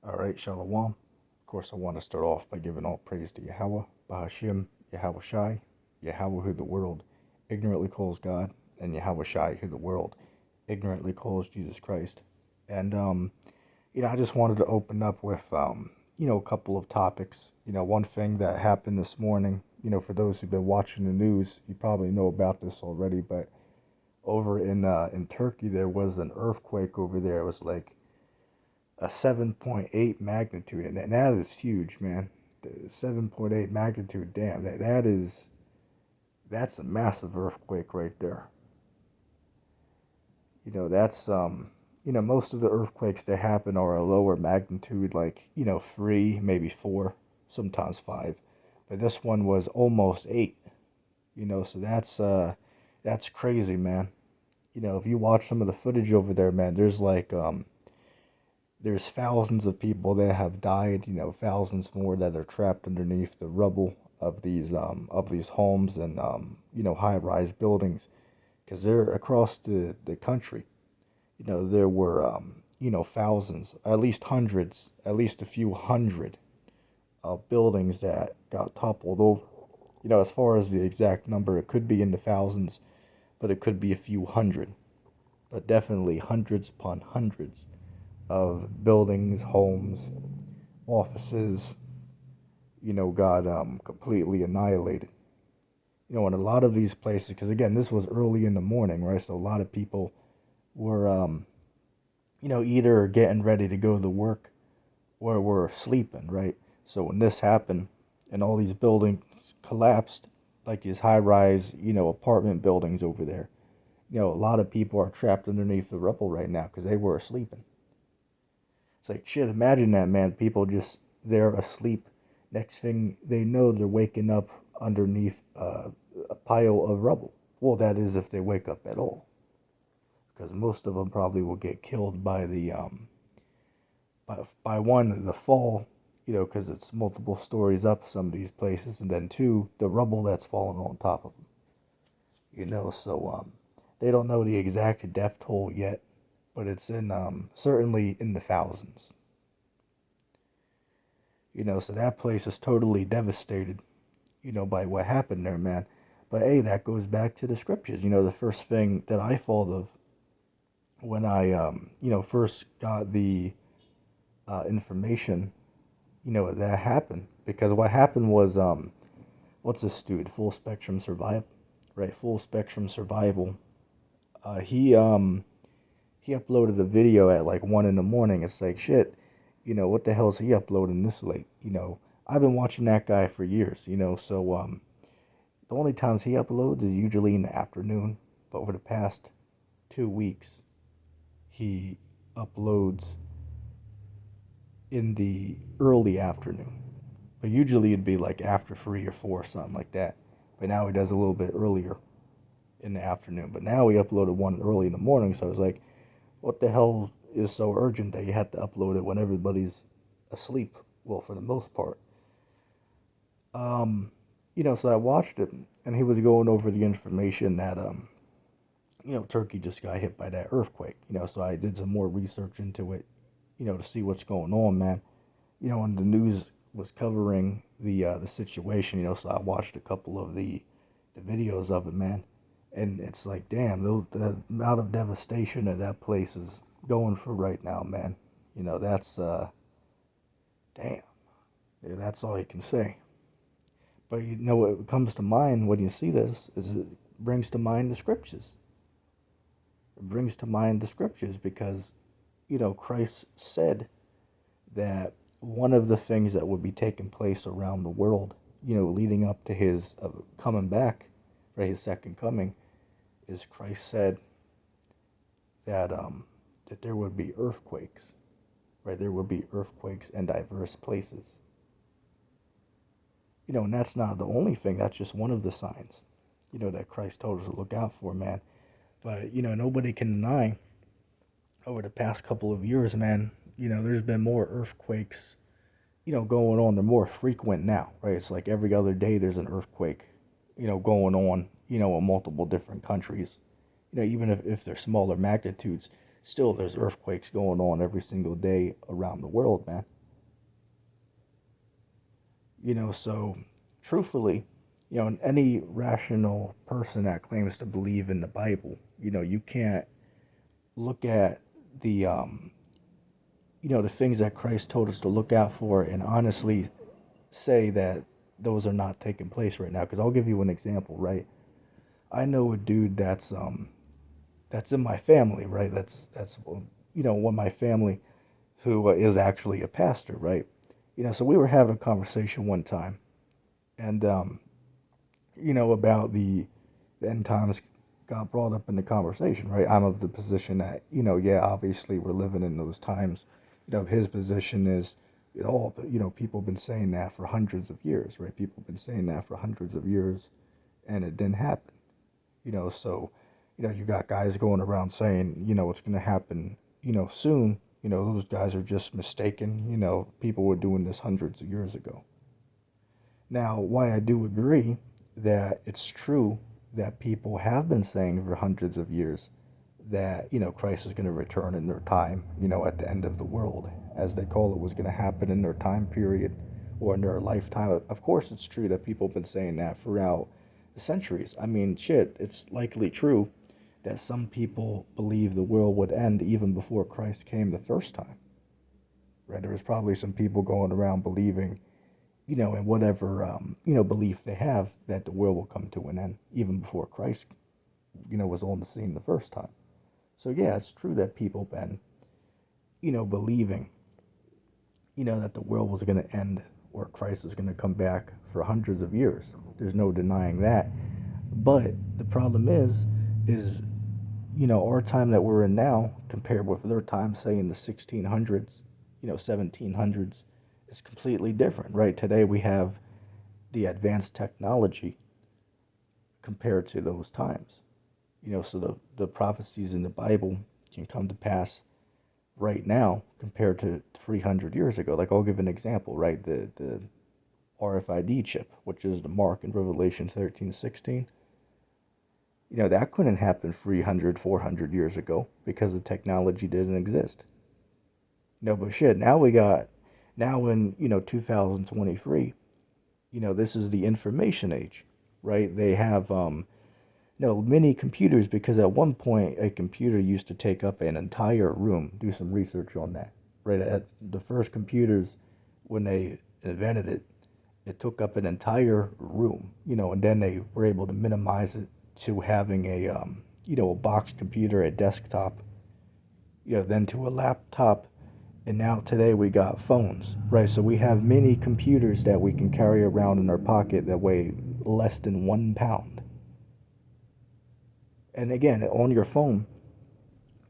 All right, Shalom. Of course, I want to start off by giving all praise to Yahweh, Bahashim, Yahweh Shai, Yahweh who the world ignorantly calls God, and Yahweh Shai who the world ignorantly calls Jesus Christ. And I just wanted to open up with a couple of topics. One thing that happened this morning. For those who've been watching the news, you probably know about this already, but over in Turkey there was an earthquake over there. It was like a 7.8 magnitude, and that is huge, man. The 7.8 magnitude, damn, that's a massive earthquake right there. That's most of the earthquakes that happen are a lower magnitude, like 3, maybe 4, sometimes 5, but this one was almost 8. So that's crazy, man. If you watch some of the footage over there, man, there's thousands of people that have died, thousands more that are trapped underneath the rubble of these homes and high-rise buildings, because they're across the country. There were thousands, at least hundreds, at least a few hundred of buildings that got toppled over. As far as the exact number, it could be in the thousands, but it could be a few hundred, but definitely hundreds upon hundreds of buildings, homes, offices, got completely annihilated. In a lot of these places, because again, this was early in the morning, right? So a lot of people were, either getting ready to go to work or were sleeping, right? So when this happened and all these buildings collapsed, like these high-rise, apartment buildings over there, a lot of people are trapped underneath the rubble right now because they were sleeping. It's like, shit, imagine that, man. People just, they're asleep. Next thing they know, they're waking up underneath a pile of rubble. Well, that is if they wake up at all. Because most of them probably will get killed by by one, the fall, because it's multiple stories up some of these places, and then two, the rubble that's falling on top of them. So they don't know the exact death toll yet, but it's in certainly in the thousands. So that place is totally devastated, by what happened there, man. But hey, that goes back to the scriptures. The first thing that I thought of when I, first got the information, that happened. Because what happened was, what's this dude? Full Spectrum Survival, right? Full Spectrum Survival. He uploaded a video at like 1 in the morning. It's like, shit, what the hell is he uploading this late? I've been watching that guy for years, so the only times he uploads is usually in the afternoon, but over the past 2 weeks, he uploads in the early afternoon. But usually it'd be like after 3 or 4, something like that. But now he does a little bit earlier in the afternoon. But now he uploaded one early in the morning, so I was like, what the hell is so urgent that you have to upload it when everybody's asleep? Well, for the most part. So I watched it, and he was going over the information that, Turkey just got hit by that earthquake. So I did some more research into it, to see what's going on, man. And the news was covering the situation, so I watched a couple of the videos of it, man. And it's like, damn, the amount of devastation that that place is going through right now, man. That's, damn. Yeah, that's all you can say. But what comes to mind when you see this is it brings to mind the scriptures. It brings to mind the scriptures because, Christ said that one of the things that would be taking place around the world, leading up to his coming back, right, his second coming, is Christ said that there would be earthquakes, right? There would be earthquakes in diverse places. And that's not the only thing. That's just one of the signs, that Christ told us to look out for, man. But, nobody can deny over the past couple of years, man, there's been more earthquakes, going on. They're more frequent now, right? It's like every other day there's an earthquake, going on, in multiple different countries. Even if they're smaller magnitudes. still there's earthquakes going on every single day around the world, man. So truthfully, any rational person that claims to believe in the Bible, you can't look at the things that Christ told us to look out for and honestly say that those are not taking place right now. Because I'll give you an example, right? I know a dude that's in my family, right? That's one of my family who is actually a pastor, right? So we were having a conversation one time, and about the end times got brought up in the conversation, right? I'm of the position that, yeah, obviously we're living in those times. His position is, people have been saying that for hundreds of years, right? People have been saying that for hundreds of years, and it didn't happen. So, you got guys going around saying, it's going to happen, soon. Those guys are just mistaken. People were doing this hundreds of years ago. Now, why I do agree that it's true that people have been saying for hundreds of years that, Christ is going to return in their time, at the end of the world, as they call it, was going to happen in their time period or in their lifetime. Of course, it's true that people have been saying that throughout the centuries. I mean, shit, it's likely true that some people believe the world would end even before Christ came the first time, right? There was probably some people going around believing, in whatever, belief they have that the world will come to an end even before Christ, was on the scene the first time. So yeah, it's true that people been, believing, that the world was going to end or Christ is going to come back for hundreds of years. There's no denying that. But the problem is, our time that we're in now compared with their time, say in the 1600s, 1700s, is completely different, right? Today we have the advanced technology compared to those times. So the prophecies in the Bible can come to pass right now compared to 300 years ago. Like, I'll give an example, right? The RFID chip, which is the mark in Revelation 13:16. That couldn't happen 300, 400 years ago because the technology didn't exist. But shit, now in, 2023, this is the information age, right? They have, mini computers, because at one point a computer used to take up an entire room. Do some research on that, right? At the first computers, when they invented it, it took up an entire room, and then they were able to minimize it to having a box computer, a desktop, then to a laptop, and now today we got phones, right? So we have mini computers that we can carry around in our pocket that weigh less than 1 pound. And again, on your phone,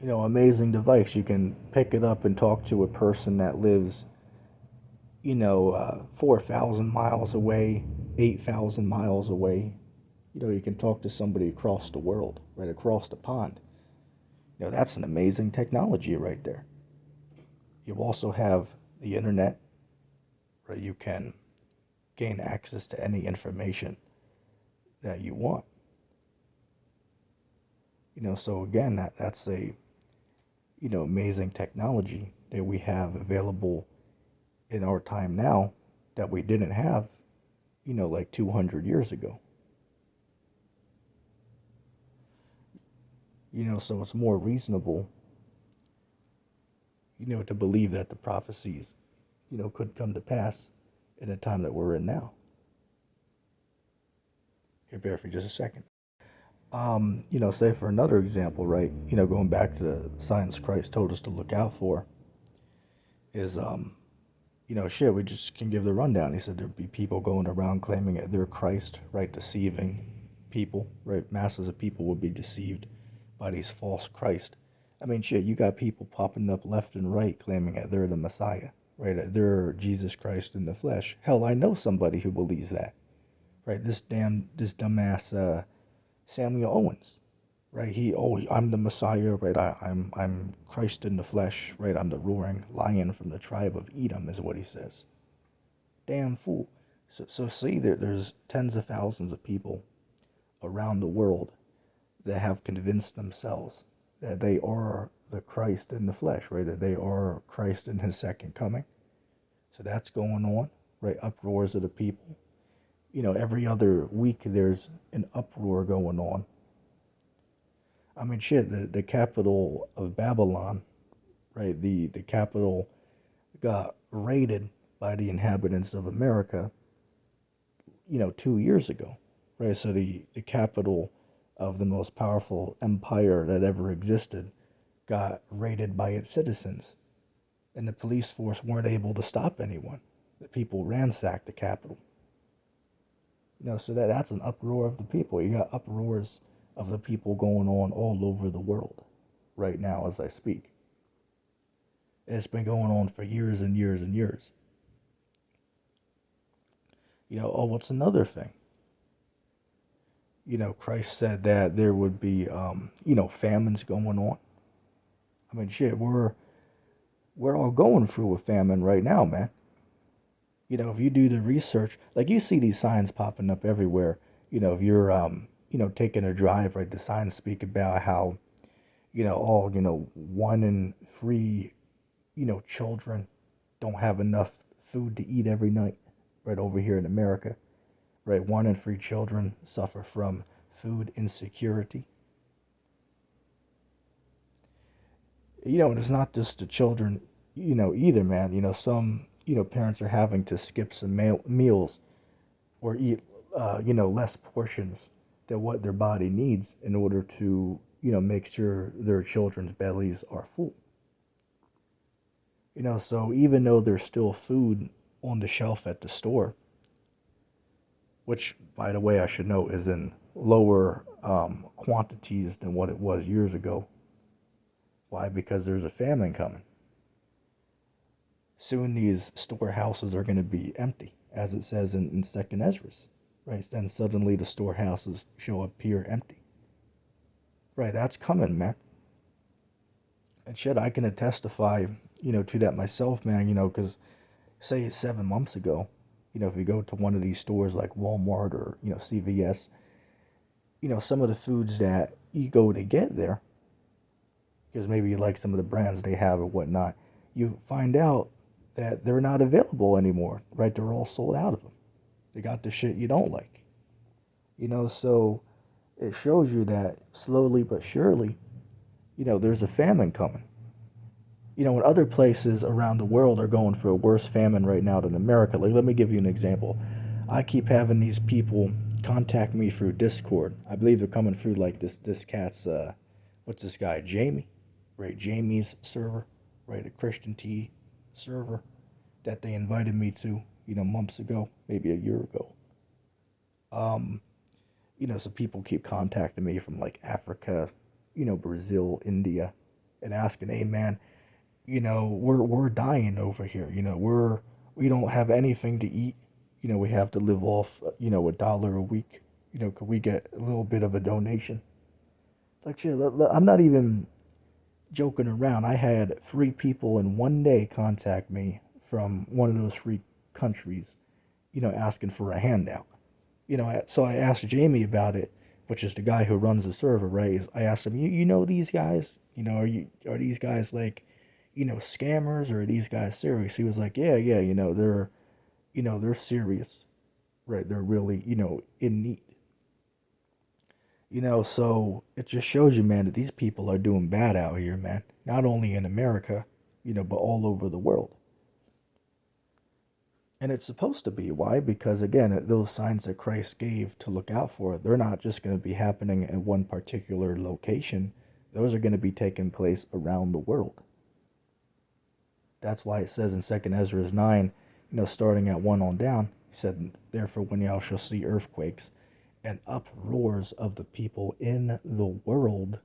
amazing device. You can pick it up and talk to a person that lives, 4,000 miles away, 8,000 miles away. You can talk to somebody across the world, right across the pond. That's an amazing technology right there. You also have the internet, where you can gain access to any information that you want. So again, that's a, amazing technology that we have available in our time now that we didn't have, like 200 years ago. So it's more reasonable, to believe that the prophecies, could come to pass in the time that we're in now. Here, bear for just a second. Say for another example, right? Going back to the signs Christ told us to look out for is, shit, we just can give the rundown. He said there'd be people going around claiming that they're Christ, right? Deceiving people, right? Masses of people would be deceived by these false Christ. I mean, shit, you got people popping up left and right claiming that they're the Messiah, right? That they're Jesus Christ in the flesh. Hell, I know somebody who believes that, right? This dumbass, Samuel Owens, right? I'm the Messiah, right? I'm Christ in the flesh, right? I'm the roaring lion from the tribe of Edom, is what he says. Damn fool. So see, there's tens of thousands of people around the world that have convinced themselves that they are the Christ in the flesh, right? That they are Christ in his second coming. So that's going on, right? Uproars of the people. Every other week there's an uproar going on. I mean, shit, the capital of Babylon, right? The capital got raided by the inhabitants of America, 2 years ago, right? So the capital of the most powerful empire that ever existed got raided by its citizens, and the police force weren't able to stop anyone. The people ransacked the capital. So that's an uproar of the people. You got uproars of the people going on all over the world right now as I speak. And it's been going on for years and years and years. What's another thing? Christ said that there would be, famines going on. I mean, shit, we're all going through a famine right now, man. If you do the research, like you see these signs popping up everywhere. If you're, taking a drive, right, the signs speak about how, all, 1 in 3, children don't have enough food to eat every night, right over here in America, right? 1 in 3 children suffer from food insecurity. And it's not just the children, either, man. Some, parents are having to skip some meals or eat, less portions than what their body needs in order to, make sure their children's bellies are full. So even though there's still food on the shelf at the store, which, by the way, I should note is in lower quantities than what it was years ago. Why? Because there's a famine coming. Soon these storehouses are going to be empty, as it says in 2nd Ezra, right? Then suddenly the storehouses shall appear empty. Right, that's coming, man. And shit, I can testify, to that myself, man, because say 7 months ago, if you go to one of these stores like Walmart or, CVS, some of the foods that you go to get there, because maybe you like some of the brands they have or whatnot, you find out that they're not available anymore, right? They're all sold out of them. They got the shit you don't like. So it shows you that slowly but surely, there's a famine coming. And other places around the world are going for a worse famine right now than America. Like, let me give you an example. I keep having these people contact me through Discord. I believe they're coming through like this cat's, what's this guy, Jamie? Right, Jamie's server, right, a Christian T server that they invited me to, months ago, maybe a year ago. So people keep contacting me from like Africa, Brazil, India, and asking, hey man, we're dying over here. We don't have anything to eat. We have to live off, $1 a week. Could we get a little bit of a donation? Like, shit, I'm not even joking around. I had 3 people in one day contact me from one of those 3 countries, asking for a handout. So I asked Jamie about it, which is the guy who runs the server, right? I asked him, you know these guys? Are these guys like, scammers, or are these guys serious? He was like, yeah, they're serious, right? They're really, in need. So it just shows you, man, that these people are doing bad out here, man. Not only in America, but all over the world. And it's supposed to be. Why? Because, again, those signs that Christ gave to look out for, they're not just going to be happening in one particular location. Those are going to be taking place around the world. That's why it says in 2nd Ezra 9, starting at 1 on down, he said, therefore when y'all shall see earthquakes and uproars of the people in the world,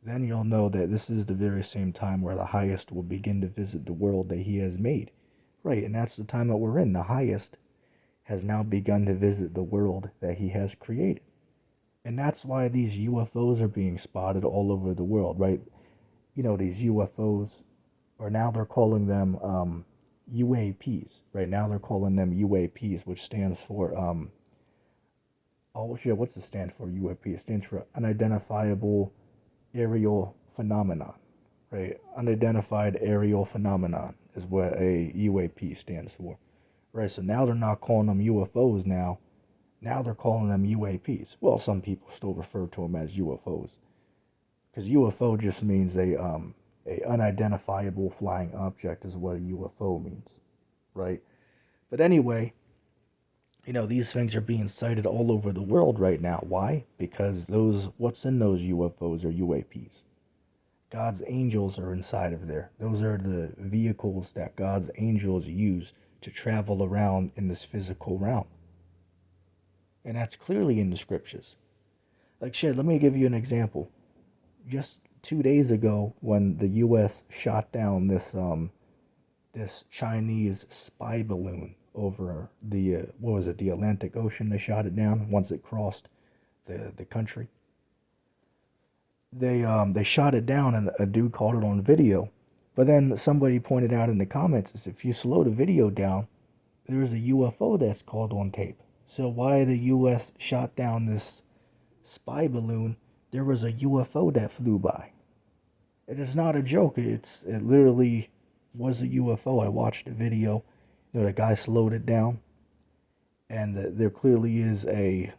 then you'll know that this is the very same time where the highest will begin to visit the world that he has made. Right, and that's the time that we're in. The highest has now begun to visit the world that he has created. And that's why these UFOs are being spotted all over the world, right? These UFOs, or now they're calling them UAPs, right? Now they're calling them UAPs, which stands for, what's it stand for, UAP? It stands for Unidentifiable Aerial Phenomenon, right? Unidentified aerial phenomenon is what a UAP stands for, right? So now they're not calling them UFOs now. Now they're calling them UAPs. Well, some people still refer to them as UFOs because UFO just means a unidentifiable flying object is what a UFO means, right? But anyway, these things are being sighted all over the world right now. Why? Because what's in those UFOs are UAPs. God's angels are inside of there. Those are the vehicles that God's angels use to travel around in this physical realm. And that's clearly in the scriptures. Like shit, let me give you an example. Just 2 days ago, when the U.S. shot down this Chinese spy balloon over the what was it, the Atlantic Ocean, they shot it down once it crossed the country. They shot it down and a dude caught it on video. But then somebody pointed out in the comments is if you slow the video down, there's a UFO that's caught on tape. So why the US shot down this spy balloon, there was a UFO that flew by. It is not a joke. It literally was a UFO. I watched the video. The guy slowed it down, and there clearly is a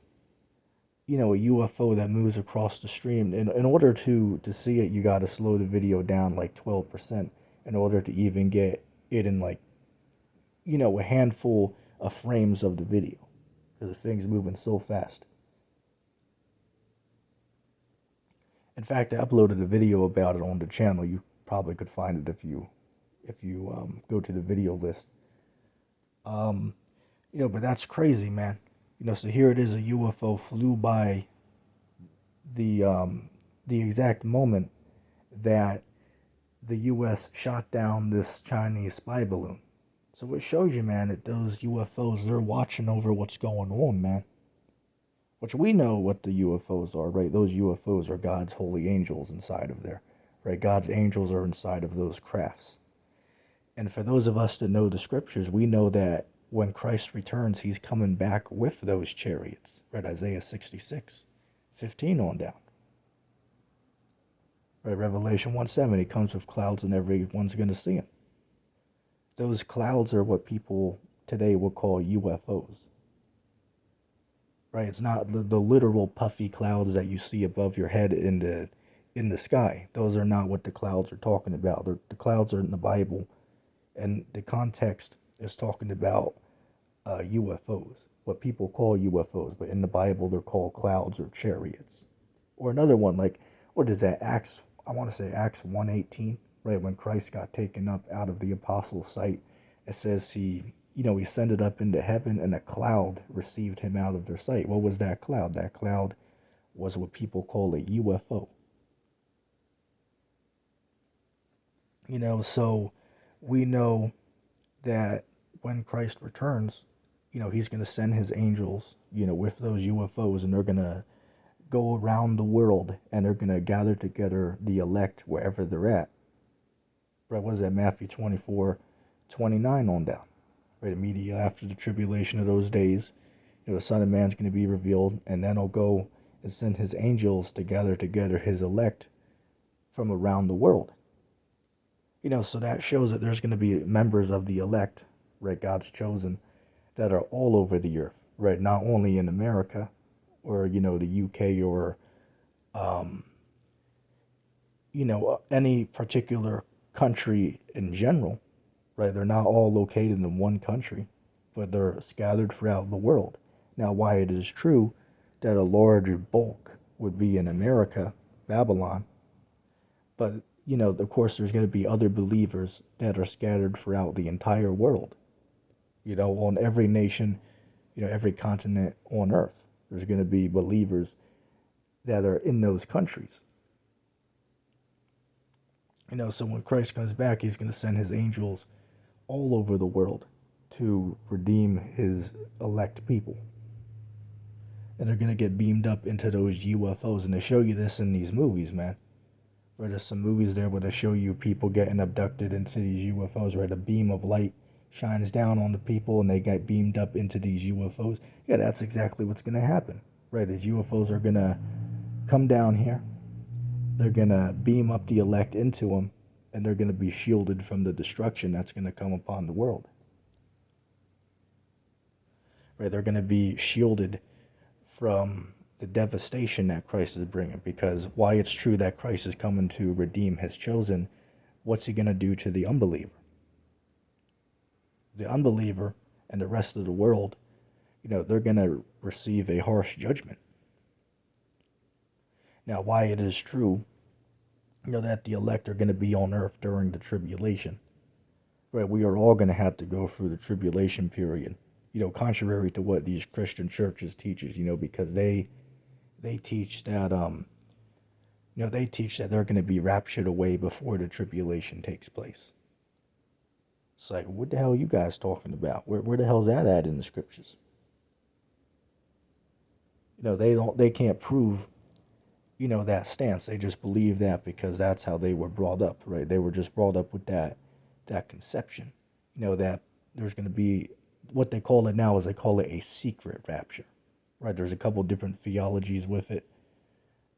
UFO that moves across the stream. In order to see it, you got to slow the video down like 12% in order to even get it in like a handful of frames of the video because the thing's moving so fast. In fact, I uploaded a video about it on the channel. You probably could find it if you go to the video list. But that's crazy, man. So here it is, a UFO flew by the exact moment that the U.S. shot down this Chinese spy balloon. So it shows you, man, that those UFOs, they're watching over what's going on, man. Which we know what the UFOs are, right? Those UFOs are God's holy angels inside of there, right? God's angels are inside of those crafts. And for those of us that know the scriptures, we know that when Christ returns, he's coming back with those chariots, right? Isaiah 66:15 on down. Right, Revelation 1:7, he comes with clouds and everyone's going to see him. Those clouds are what people today will call UFOs. Right, it's not the literal puffy clouds that you see above your head in the sky. Those are not what the clouds are talking about. The clouds are in the Bible, and the context is talking about UFOs, what people call UFOs, but in the Bible they're called clouds or chariots. Or another one, like, what is that, Acts 1:18, right, when Christ got taken up out of the apostles' sight, it says he ascended up into heaven and a cloud received him out of their sight. What was that cloud? That cloud was what people call a UFO. So we know that when Christ returns, he's going to send his angels, with those UFOs, and they're going to go around the world and they're going to gather together the elect wherever they're at. Right, what is that, Matthew 24:29 on down. Right, immediately after the tribulation of those days, the Son of Man's going to be revealed, and then he'll go and send his angels to gather together his elect from around the world. So that shows that there's going to be members of the elect, right, God's chosen, that are all over the earth, right, not only in America or, the UK or, any particular country in general, right? They're not all located in one country, but they're scattered throughout the world. Now, why it is true that a larger bulk would be in America, Babylon, but, of course, there's going to be other believers that are scattered throughout the entire world, on every nation, every continent on earth. There's going to be believers that are in those countries. So when Christ comes back, he's going to send his angels all over the world to redeem his elect people. And they're going to get beamed up into those UFOs. And they show you this in these movies, man. Where there's some movies there where they show you people getting abducted into these UFOs, right? A beam of light shines down on the people and they get beamed up into these UFOs. Yeah, that's exactly what's going to happen, right? These UFOs are going to come down here. They're going to beam up the elect into them, and they're going to be shielded from the destruction that's going to come upon the world. Right? They're going to be shielded from the devastation that Christ is bringing, because why it's true that Christ is coming to redeem his chosen, what's he going to do to the unbeliever? The unbeliever and the rest of the world, they're going to receive a harsh judgment. Now, why it is true, that the elect are going to be on earth during the tribulation. Right? We are all going to have to go through the tribulation period, contrary to what these Christian churches teaches, because they teach that, they teach that they're going to be raptured away before the tribulation takes place. It's like, what the hell are you guys talking about? Where the hell's that at in the scriptures? They can't prove, that stance. They just believe that because that's how they were brought up, right? They were just brought up with that conception, that there's going to be, what they call it now is they call it a secret rapture, right? There's a couple different theologies with it.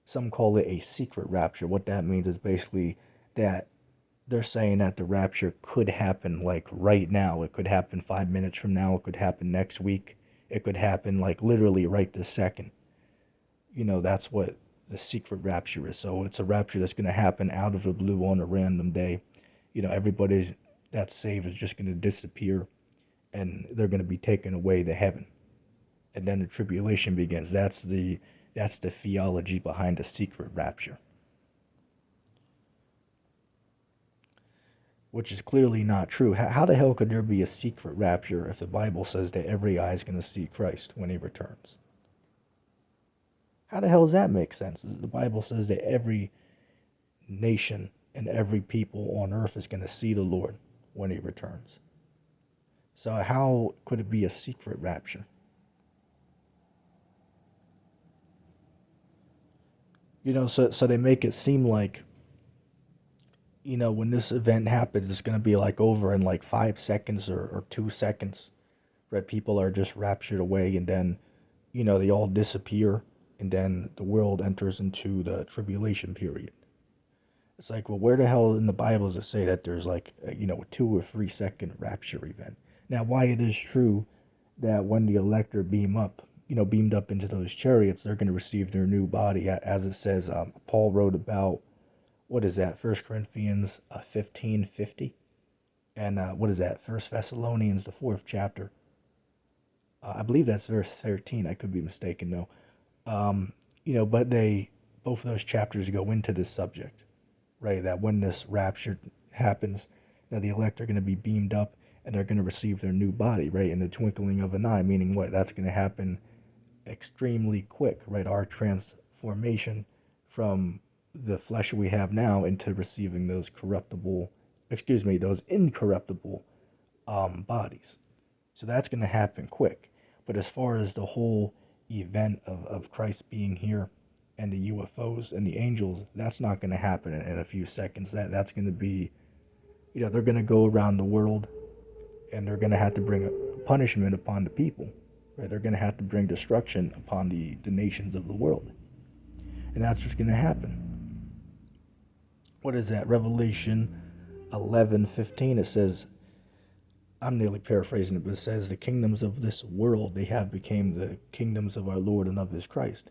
Some call it a secret rapture. What that means is basically that they're saying that the rapture could happen like right now. It could happen 5 minutes from now. It could happen next week. It could happen like literally right this second. That's what the secret rapture is. So it's a rapture that's going to happen out of the blue on a random day. Everybody that's saved is just going to disappear, and they're going to be taken away to heaven. And then the tribulation begins. That's the theology behind the secret rapture, which is clearly not true. How the hell could there be a secret rapture if the Bible says that every eye is going to see Christ when he returns? How the hell does that make sense? The Bible says that every nation and every people on earth is going to see the Lord when he returns. So how could it be a secret rapture? So they make it seem like, when this event happens, it's going to be like over in like 5 seconds or 2 seconds, right? People are just raptured away, and then, they all disappear, and then the world enters into the tribulation period. It's like, well, where the hell in the Bible does it say that there's like, a 2 or 3 second rapture event? Now, why it is true that when the elect are beamed up into those chariots, they're going to receive their new body, as it says, Paul wrote about, what is that, 1 Corinthians 15:50, and what is that, 1 Thessalonians, the 4th chapter, I believe that's verse 13, I could be mistaken though, but both of those chapters go into this subject, right, that when this rapture happens, the elect are going to be beamed up, and they're going to receive their new body, right, in the twinkling of an eye, meaning what, that's going to happen extremely quick, right, our transformation from the flesh we have now into receiving those incorruptible bodies. So that's going to happen quick. But as far as the whole event of Christ being here and the UFOs and the angels, that's not going to happen in a few seconds. That's going to be, they're going to go around the world, and they're going to have to bring a punishment upon the people. Right? They're going to have to bring destruction upon the nations of the world. And that's what's going to happen. What is that? Revelation 11:15. It says, I'm nearly paraphrasing it, but it says, the kingdoms of this world, they have become the kingdoms of our Lord and of his Christ.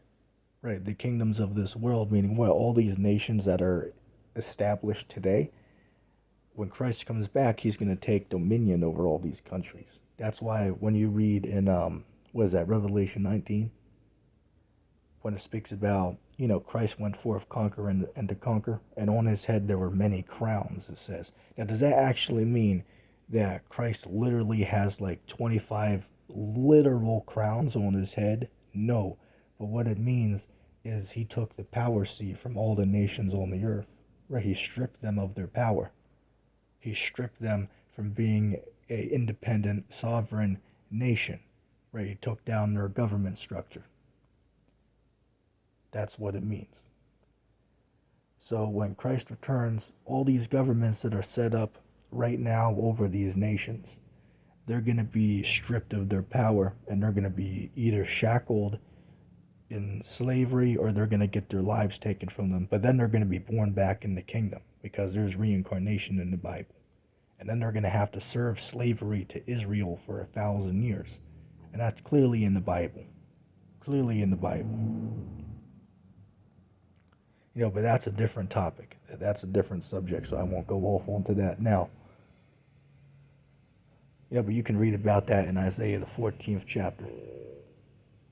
Right? The kingdoms of this world, meaning what? All these nations that are established today, when Christ comes back, he's going to take dominion over all these countries. That's why when you read in, Revelation 19, when it speaks about, Christ went forth conquer and to conquer, and on his head there were many crowns, it says. Now, does that actually mean that Christ literally has like 25 literal crowns on his head? No. But what it means is he took the power seat from all the nations on the earth, right? He stripped them of their power. He stripped them from being an independent, sovereign nation, right? He took down their government structure. That's what it means. So when Christ returns, all these governments that are set up right now over these nations, they're going to be stripped of their power, and they're going to be either shackled in slavery, or they're going to get their lives taken from them. But then they're going to be born back in the kingdom, because there's reincarnation in the Bible. And then they're going to have to serve slavery to Israel for 1,000 years. And that's clearly in the Bible. Clearly in the Bible. But that's a different topic. That's a different subject, so I won't go off onto that now. But you can read about that in Isaiah, the 14th chapter.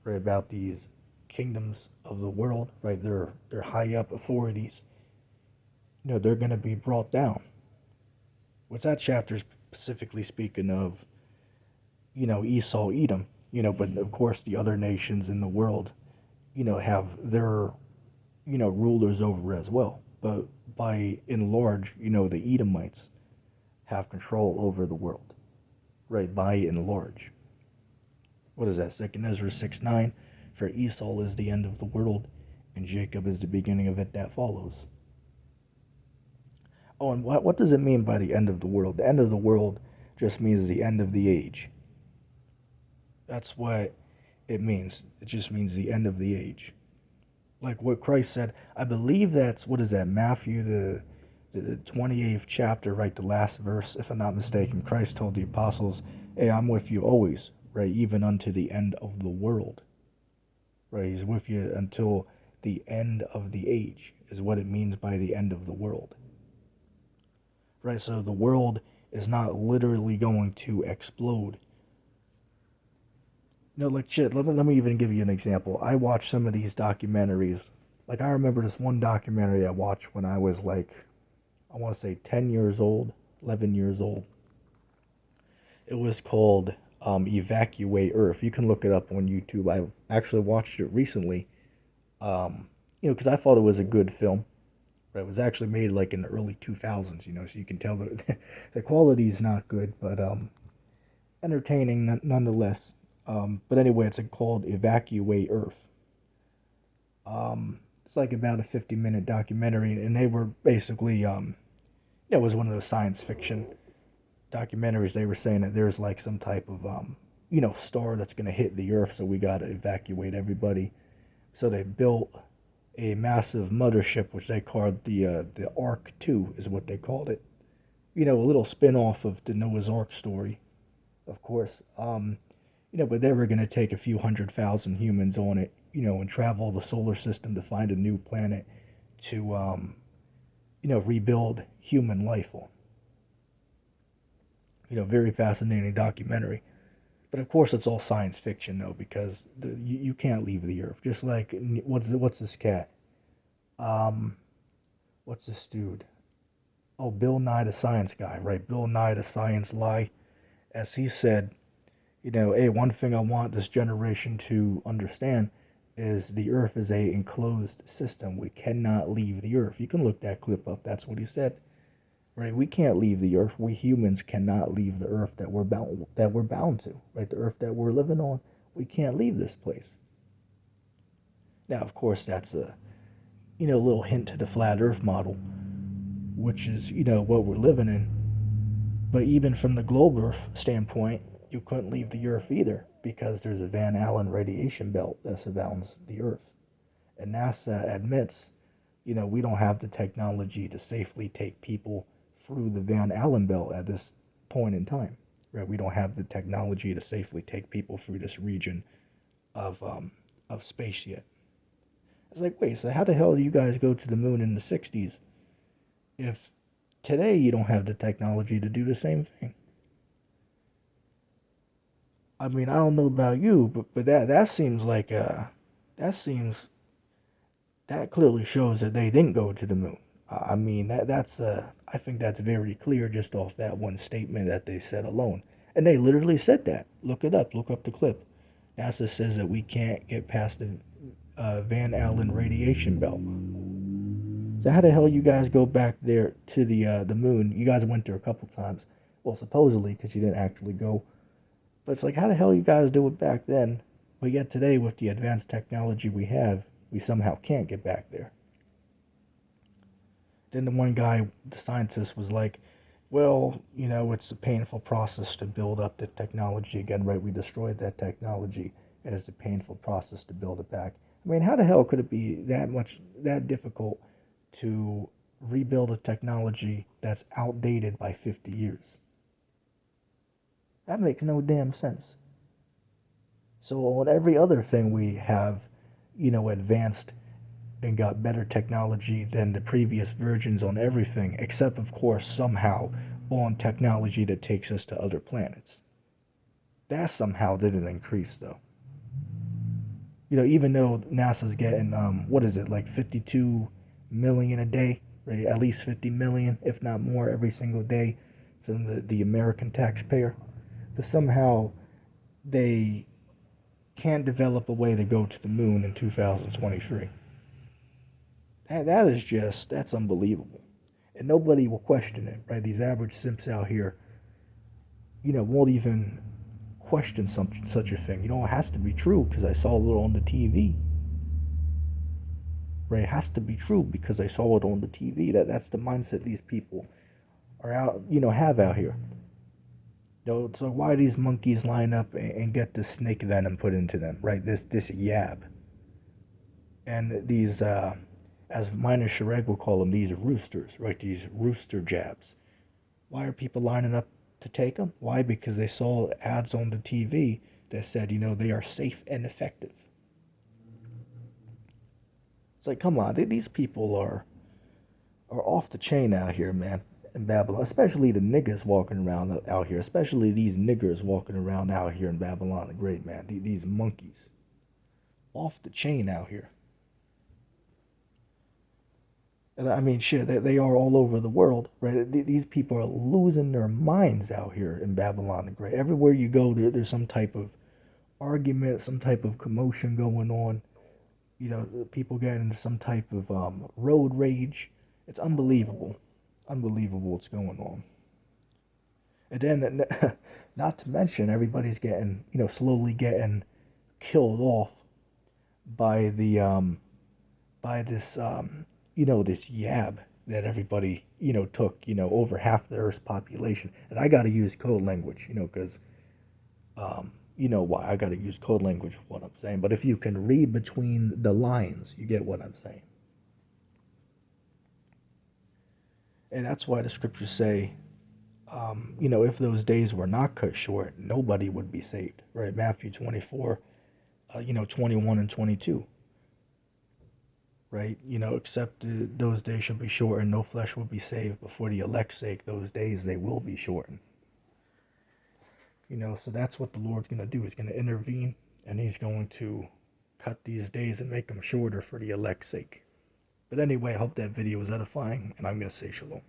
Right, about these kingdoms of the world, right? They're high up authorities. They're going to be brought down. Which that chapter is specifically speaking of, Esau, Edom. But of course the other nations in the world, have their, rulers over as well. But by and large, the Edomites have control over the world. Right, by and large. What is that? 2nd Ezra 6:9. For Esau is the end of the world, and Jacob is the beginning of it that follows. Oh, and what does it mean by the end of the world? The end of the world just means the end of the age. That's what it means. It just means the end of the age. Like what Christ said, I believe that's, what is that, Matthew, the 28th chapter, right, the last verse, if I'm not mistaken. Christ told the apostles, hey, I'm with you always, right, even unto the end of the world. Right, he's with you until the end of the age, is what it means by the end of the world. Right, so the world is not literally going to explode. Like shit, let me even give you an example. I watch some of these documentaries. Like, I remember this one documentary I watched when I was like, I want to say 10 years old, 11 years old. It was called Evacuate Earth. You can look it up on YouTube. I've actually watched it recently. Because I thought it was a good film. But it was actually made like in the early 2000s, so you can tell that the quality is not good, but entertaining nonetheless. But anyway, it's called Evacuate Earth. It's like about a 50-minute documentary, and they were basically, it was one of those science fiction documentaries. They were saying that there's like some type of, star that's going to hit the Earth, so we got to evacuate everybody. So they built a massive mothership, which they called the Ark 2, is what they called it. A little spin-off of the Noah's Ark story, of course. But they were going to take a few 100,000 humans on it, and travel the solar system to find a new planet to, rebuild human life on. Very fascinating documentary. But of course, it's all science fiction, though, because you can't leave the Earth. Just like, what's this cat? What's this dude? Oh, Bill Nye the Science Guy, right? Bill Nye the Science Lie. As he said, hey, one thing I want this generation to understand is the Earth is a enclosed system. We cannot leave the Earth. You can look that clip up. That's what he said. Right? We can't leave the Earth. We humans cannot leave the Earth that we're bound to. Right? The Earth that we're living on. We can't leave this place. Now, of course, that's a little hint to the flat Earth model, which is what we're living in. But even from the globe Earth standpoint, you couldn't leave the Earth either, because there's a Van Allen radiation belt that surrounds the Earth. And NASA admits, we don't have the technology to safely take people through the Van Allen belt at this point in time. Right? We don't have the technology to safely take people through this region of space yet. It's like, wait, so how the hell do you guys go to the moon in the 60s if today you don't have the technology to do the same thing? I mean, I don't know about you, but that seems like that clearly shows that they didn't go to the moon. I mean, I think that's very clear just off that one statement that they said alone. And they literally said that. Look it up. Look up the clip. NASA says that we can't get past the Van Allen radiation belt. So how the hell you guys go back there to the moon? You guys went there a couple times. Well, supposedly, because you didn't actually go. But it's like, how the hell you guys do it back then? But yet today, with the advanced technology we have, we somehow can't get back there. Then the one guy, the scientist, was like, well, it's a painful process to build up the technology again, right? We destroyed that technology, and it's a painful process to build it back. I mean, how the hell could it be that difficult to rebuild a technology that's outdated by 50 years? That makes no damn sense. So on every other thing we have, advanced and got better technology than the previous versions on everything, except of course somehow on technology that takes us to other planets. That somehow didn't increase though. Even though NASA's getting what is it, like 52 million a day, right? At least 50 million, if not more, every single day from the American taxpayer. But somehow they can't develop a way to go to the moon in 2023. That's unbelievable. And nobody will question it, right? These average simps out here, won't even question such a thing. It has to be true because I saw it on the TV. Right? It has to be true because I saw it on the TV. That's the mindset these people are out, have out here. So why these monkeys line up and get the snake venom put into them, right? This yab. And these, as Minor Shrek will call them, these roosters, right? These rooster jabs. Why are people lining up to take them? Why? Because they saw ads on the TV that said, they are safe and effective. It's like, come on, these people are off the chain out here, man, in Babylon. Especially the niggas walking around out here. Especially these niggers walking around out here in Babylon the Great, man. These monkeys. Off the chain out here. And I mean, shit, they are all over the world, right? These people are losing their minds out here in Babylon the Great. Everywhere you go, there's some type of argument, some type of commotion going on. People get into some type of road rage. It's unbelievable. Unbelievable what's going on. And then, not to mention, everybody's getting, slowly getting killed off by by this, this yab that everybody, took, over half the Earth's population. And I got to use code language, because you know why I got to use code language for what I'm saying. But if you can read between the lines, you get what I'm saying. And that's why the scriptures say, if those days were not cut short, nobody would be saved, right? Matthew 24, 21 and 22, right? Except those days shall be shortened, no flesh will be saved, but for the elect's sake, those days they will be shortened. So that's what the Lord's going to do. He's going to intervene, and he's going to cut these days and make them shorter for the elect's sake. But anyway, I hope that video was edifying, and I'm going to say shalom.